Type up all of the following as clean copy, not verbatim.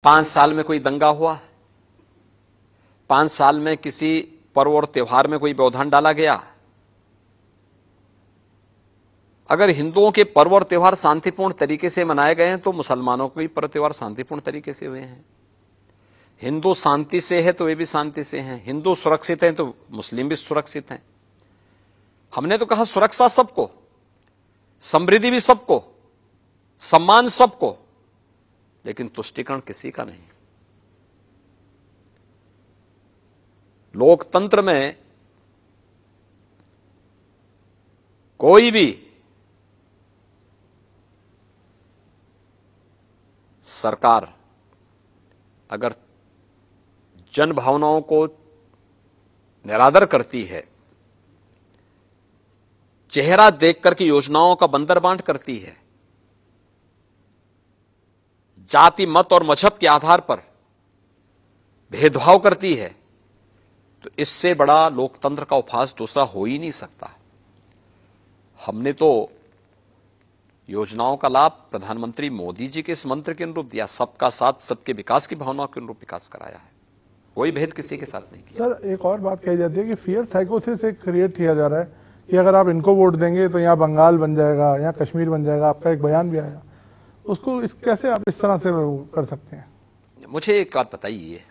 5 साल में कोई दंगा हुआ? 5 साल में किसी पर्व और त्योहार में कोई व्यवधान डाला गया? अगर हिंदुओं के पर्व और त्योहार शांतिपूर्ण तरीके से मनाए गए हैं तो मुसलमानों के भी पर्व त्योहार शांतिपूर्ण तरीके से हुए हैं। हिंदू शांति से है तो वे भी शांति से हैं। हिंदू सुरक्षित हैं तो मुस्लिम भी सुरक्षित हैं। हमने तो कहा सुरक्षा सबको, समृद्धि भी सबको, सम्मान सबको, लेकिन तुष्टिकरण किसी का नहीं। लोकतंत्र में कोई भी सरकार अगर जन भावनाओं को निरादर करती है, चेहरा देखकर के योजनाओं का बंदरबांट करती है, जाति मत और मजहब के आधार पर भेदभाव करती है, तो इससे बड़ा लोकतंत्र का उपहास दूसरा हो ही नहीं सकता। हमने तो योजनाओं का लाभ प्रधानमंत्री मोदी जी के इस मंत्र के अनुरूप दिया, सबका साथ सबके विकास की भावना के अनुरूप विकास कराया है। कोई भेद किसी के साथ नहीं किया। सर, एक और बात कही जाती है कि फियर साइकोसिस एक क्रिएट किया जा रहा है कि अगर आप इनको वोट देंगे तो यहाँ बंगाल बन जाएगा, यहाँ कश्मीर बन जाएगा। आपका एक बयान भी आया, उसको कैसे आप इस तरह से कर सकते हैं? मुझे एक बात बताइए,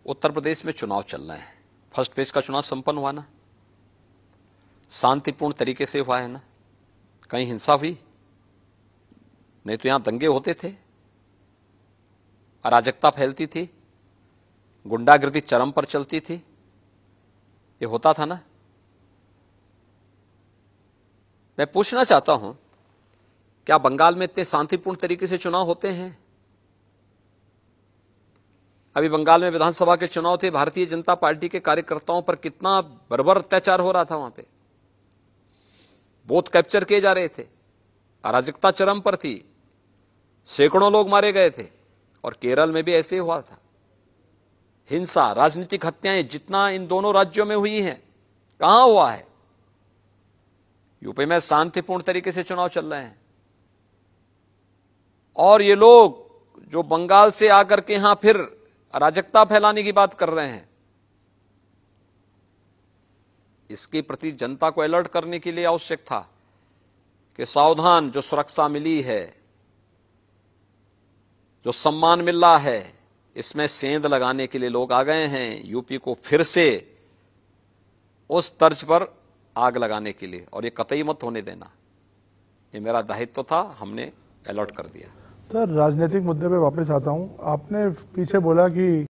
उत्तर प्रदेश में चुनाव चल रहे हैं, फर्स्ट फेज का चुनाव संपन्न हुआ ना, शांतिपूर्ण तरीके से हुआ है ना, कहीं हिंसा हुई? नहीं तो यहां दंगे होते थे, अराजकता फैलती थी, गुंडागिर्दी चरम पर चलती थी, ये होता था ना। मैं पूछना चाहता हूं, क्या बंगाल में इतने शांतिपूर्ण तरीके से चुनाव होते हैं? अभी बंगाल में विधानसभा के चुनाव थे, भारतीय जनता पार्टी के कार्यकर्ताओं पर कितना बर्बर अत्याचार हो रहा था। वहां पे बूथ कैप्चर किए जा रहे थे, अराजकता चरम पर थी, सैकड़ों लोग मारे गए थे। और केरल में भी ऐसे हुआ था। हिंसा, राजनीतिक हत्याएं जितना इन दोनों राज्यों में हुई हैं, कहां हुआ है? यूपी में शांतिपूर्ण तरीके से चुनाव चल रहे हैं, और ये लोग जो बंगाल से आकर के यहां फिर अराजकता फैलाने की बात कर रहे हैं, इसके प्रति जनता को अलर्ट करने के लिए आवश्यक था कि सावधान, जो सुरक्षा मिली है, जो सम्मान मिल रहा है, इसमें सेंध लगाने के लिए लोग आ गए हैं यूपी को फिर से उस तर्ज पर आग लगाने के लिए, और ये कतई मत होने देना। ये मेरा दायित्व था, हमने अलर्ट कर दिया। सर, राजनीतिक मुद्दे पे वापस आता हूं। आपने पीछे बोला कि